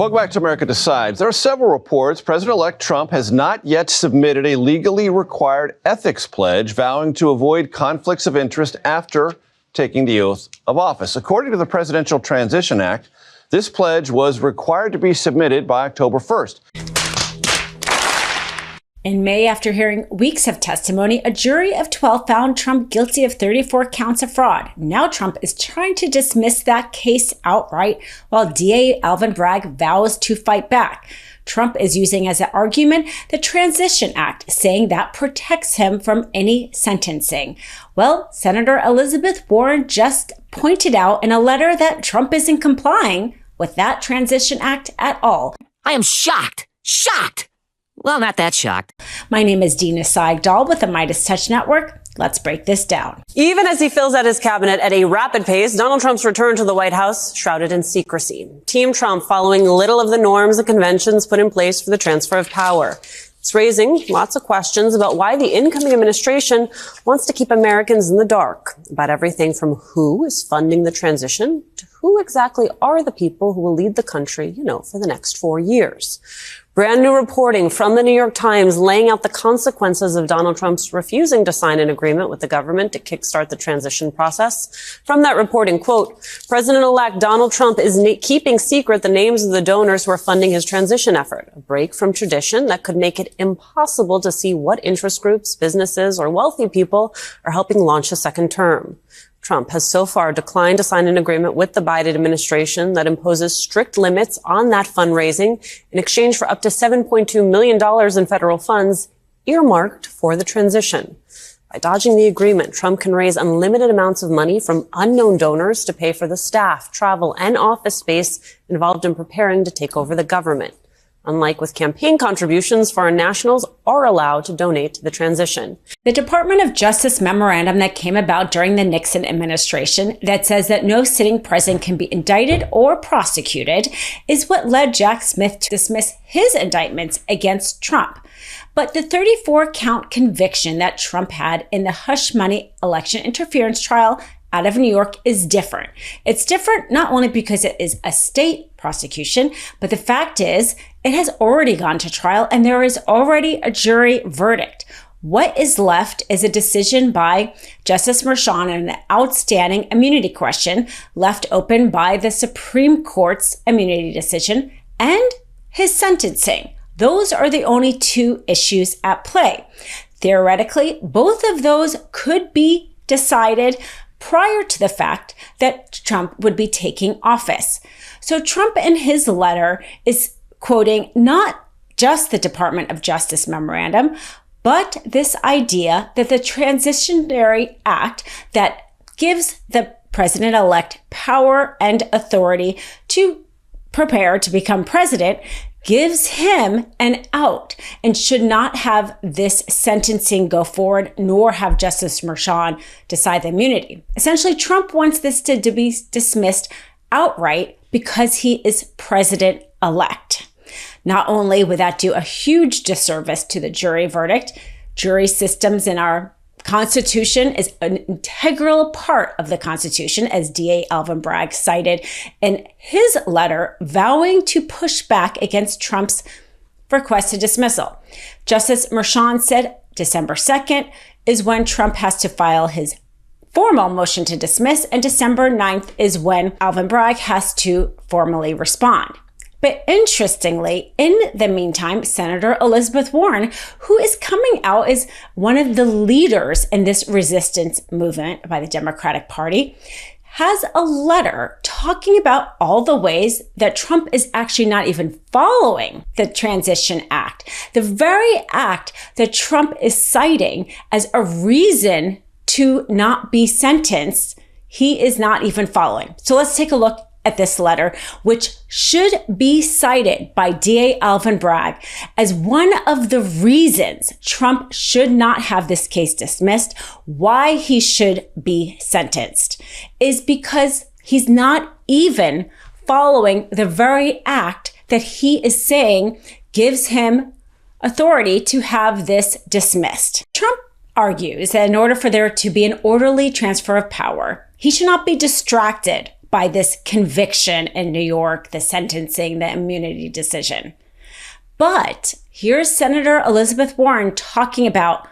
Welcome back to America Decides. There are several reports President-elect Trump has not yet submitted a legally required ethics pledge vowing to avoid conflicts of interest after taking the oath of office. According to the Presidential Transition Act, this pledge was required to be submitted by October 1st. In May, after hearing weeks of testimony, a jury of 12 found Trump guilty of 34 counts of fraud. Now Trump is trying to dismiss that case outright, while DA Alvin Bragg vows to fight back. Trump is using as an argument the Transition Act, saying that protects him from any sentencing. Well, Senator Elizabeth Warren just pointed out in a letter that Trump isn't complying with that Transition Act at all. I am shocked. Well, not that shocked. My name is Dina Doll with the MeidasTouch Network. Let's break this down. Even as he fills out his cabinet at a rapid pace, Donald Trump's return to the White House shrouded in secrecy. Team Trump following little of the norms and conventions put in place for the transfer of power. It's raising lots of questions about why the incoming administration wants to keep Americans in the dark about everything from who is funding the transition to who exactly are the people who will lead the country, for the next 4 years. Brand new reporting from the New York Times laying out the consequences of Donald Trump's refusing to sign an agreement with the government to kickstart the transition process. From that reporting, quote, President-elect Donald Trump is keeping secret the names of the donors who are funding his transition effort, a break from tradition that could make it impossible to see what interest groups, businesses, or wealthy people are helping launch a second term. Trump has so far declined to sign an agreement with the Biden administration that imposes strict limits on that fundraising in exchange for up to $7.2 million in federal funds earmarked for the transition. By dodging the agreement, Trump can raise unlimited amounts of money from unknown donors to pay for the staff, travel, and office space involved in preparing to take over the government. Unlike with campaign contributions, foreign nationals are allowed to donate to the transition. The Department of Justice memorandum that came about during the Nixon administration that says that no sitting president can be indicted or prosecuted is what led Jack Smith to dismiss his indictments against Trump. But the 34-count conviction that Trump had in the hush money election interference trial out of New York is different. It's different not only because it is a state prosecution, but the fact is it has already gone to trial and there is already a jury verdict. What is left is a decision by Justice Merchan on an outstanding immunity question left open by the Supreme Court's immunity decision and his sentencing. Those are the only two issues at play. Theoretically, both of those could be decided prior to the fact that Trump would be taking office. So Trump in his letter is quoting not just the Department of Justice memorandum, but this idea that the Transitionary Act that gives the president-elect power and authority to prepare to become president gives him an out and should not have this sentencing go forward, nor have Justice Merchan decide the immunity. Essentially, Trump wants this to be dismissed outright because he is president-elect. Not only would that do a huge disservice to the jury verdict, jury systems in our Constitution is an integral part of the Constitution, as DA Alvin Bragg cited in his letter vowing to push back against Trump's request to dismissal. Justice Merchan said December 2nd is when Trump has to file his formal motion to dismiss, and December 9th is when Alvin Bragg has to formally respond. But interestingly, in the meantime, Senator Elizabeth Warren, who is coming out as one of the leaders in this resistance movement by the Democratic Party, has a letter talking about all the ways that Trump is actually not even following the Transition Act, the very act that Trump is citing as a reason to not be sentenced. He is not even following. So let's take a look at this letter, which should be cited by DA Alvin Bragg as one of the reasons Trump should not have this case dismissed, why he should be sentenced, is because he's not even following the very act that he is saying gives him authority to have this dismissed. Trump argues that in order for there to be an orderly transfer of power, he should not be distracted by this conviction in New York, the sentencing, the immunity decision. But here's Senator Elizabeth Warren talking about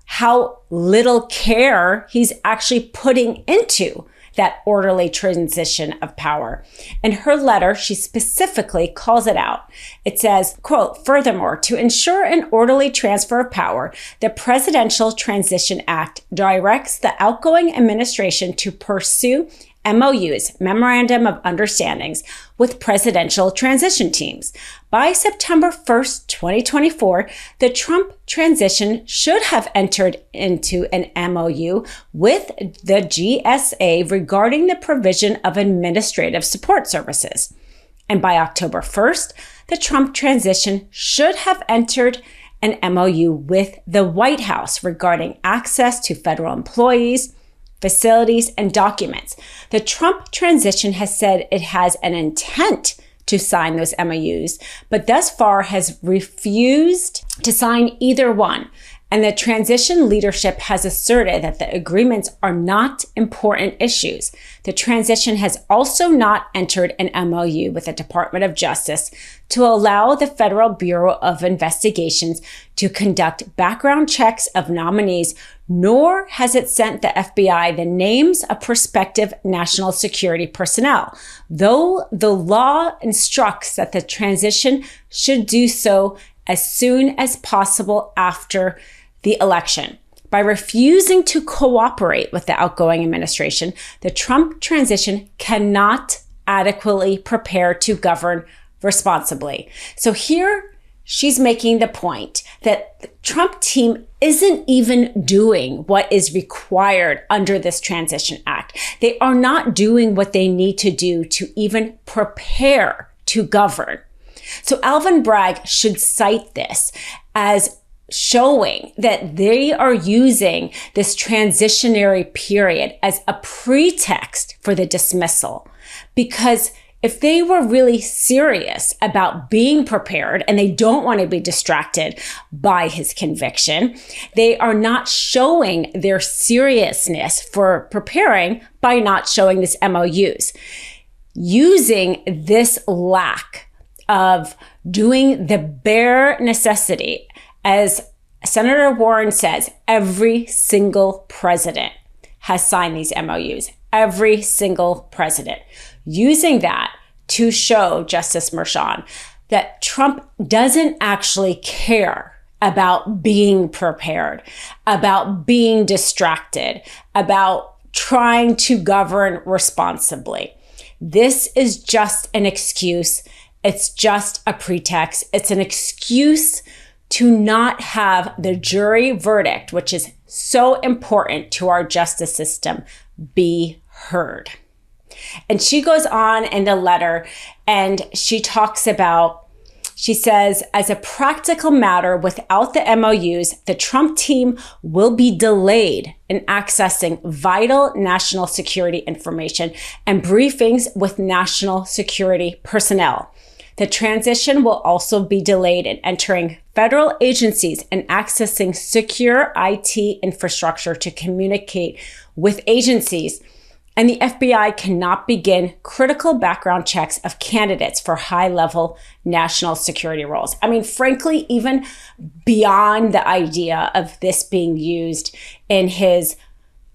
how little care he's actually putting into that orderly transition of power. In her letter, she specifically calls it out. It says, quote, "Furthermore, to ensure an orderly transfer of power, the Presidential Transition Act directs the outgoing administration to pursue MOUs, Memorandum of Understandings, with presidential transition teams. By September 1st, 2024, the Trump transition should have entered into an MOU with the GSA regarding the provision of administrative support services. And by October 1st, the Trump transition should have entered an MOU with the White House regarding access to federal employees, facilities, and documents. The Trump transition has said it has an intent to sign those MOUs, but thus far has refused to sign either one. And the transition leadership has asserted that the agreements are not important issues. The transition has also not entered an MOU with the Department of Justice to allow the Federal Bureau of Investigations to conduct background checks of nominees, nor has it sent the FBI the names of prospective national security personnel, though the law instructs that the transition should do so as soon as possible after the election. By refusing to cooperate with the outgoing administration, the Trump transition cannot adequately prepare to govern responsibly. So here she's making the point that the Trump team isn't even doing what is required under this Transition Act. They are not doing what they need to do to even prepare to govern. So Alvin Bragg should cite this as showing that they are using this transitionary period as a pretext for the dismissal. Because if they were really serious about being prepared and they don't want to be distracted by his conviction, they are not showing their seriousness for preparing by not showing this MOUs. Using this lack of doing the bare necessity, as Senator Warren says, every single president has signed these MOUs. Every single president. Using that to show Justice Merchan that Trump doesn't actually care about being prepared, about being distracted, about trying to govern responsibly. This is just an excuse. It's just a pretext. It's an excuse to not have the jury verdict, which is so important to our justice system, be heard. And she goes on in the letter and she talks about, she says, as a practical matter, without the MOUs, the Trump team will be delayed in accessing vital national security information and briefings with national security personnel. The transition will also be delayed in entering federal agencies and accessing secure IT infrastructure to communicate with agencies. And the FBI cannot begin critical background checks of candidates for high-level national security roles. I mean, frankly, even beyond the idea of this being used in his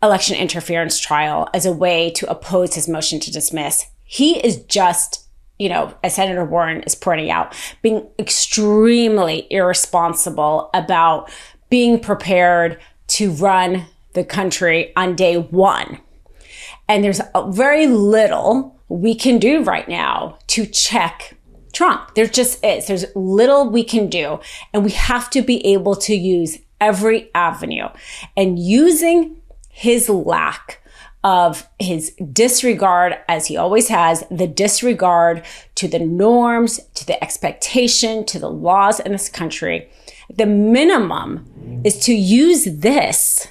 election interference trial as a way to oppose his motion to dismiss, he is just, as Senator Warren is pointing out, being extremely irresponsible about being prepared to run the country on day one. And there's very little we can do right now to check Trump. There just is. There's little we can do. And we have to be able to use every avenue. And using his lack of his disregard, as he always has, the disregard to the norms, to the expectation, to the laws in this country, the minimum is to use this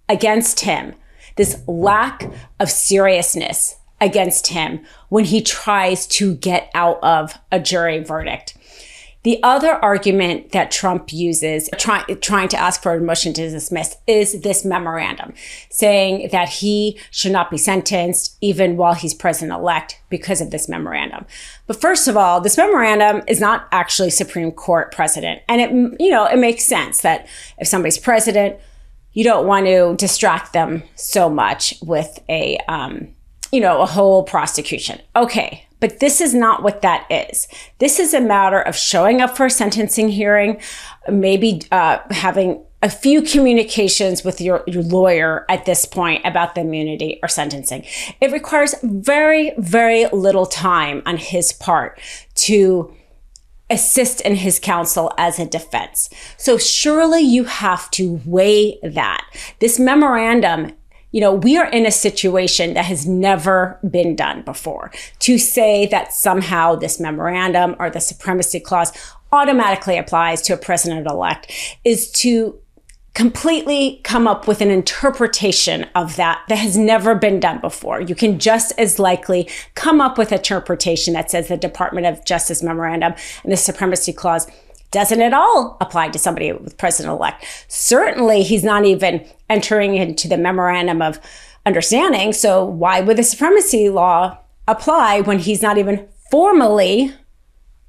against him, this lack of seriousness against him when he tries to get out of a jury verdict. The other argument that Trump uses, trying to ask for a motion to dismiss, is this memorandum saying that he should not be sentenced even while he's president-elect because of this memorandum. But first of all, this memorandum is not actually Supreme Court precedent. And it makes sense that if somebody's president, you don't want to distract them so much with a whole prosecution. Okay. But this is not what that is. This is a matter of showing up for a sentencing hearing, maybe having a few communications with your lawyer at this point about the immunity or sentencing. It requires very, very little time on his part to assist in his counsel as a defense. So surely you have to weigh that. This memorandum, we are in a situation that has never been done before. To say that somehow this memorandum or the supremacy clause automatically applies to a president-elect is to completely come up with an interpretation of that has never been done before. You can just as likely come up with an interpretation that says the Department of Justice memorandum and the supremacy clause doesn't at all apply to somebody with president-elect. Certainly, he's not even entering into the memorandum of understanding. So why would the supremacy law apply when he's not even formally,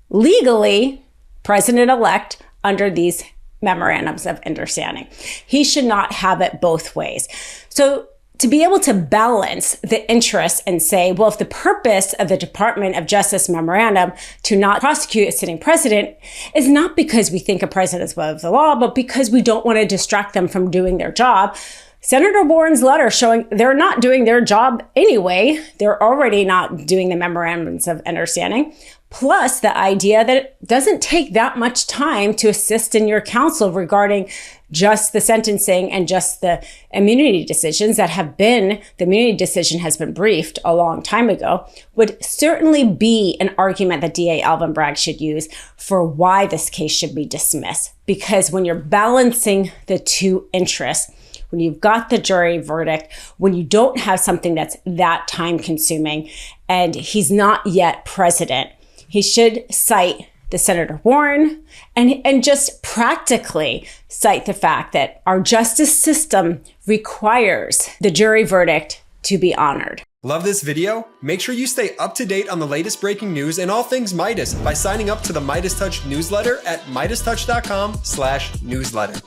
legally president-elect under these memorandums of understanding? He should not have it both ways. So to be able to balance the interests and say, well, if the purpose of the Department of Justice memorandum to not prosecute a sitting president is not because we think a president is above the law, but because we don't want to distract them from doing their job, Senator Warren's letter showing they're not doing their job anyway. They're already not doing the memorandums of understanding. Plus the idea that it doesn't take that much time to assist in your counsel regarding just the sentencing and just the immunity decisions the immunity decision has been briefed a long time ago, would certainly be an argument that DA Alvin Bragg should use for why this case should be dismissed. Because when you're balancing the two interests, when you've got the jury verdict, when you don't have something that's that time consuming, and he's not yet president, he should cite the Senator Warren and just practically cite the fact that our justice system requires the jury verdict to be honored. Love this video? Make sure you stay up to date on the latest breaking news and all things Meidas by signing up to the MeidasTouch newsletter at MeidasTouch.com/newsletter.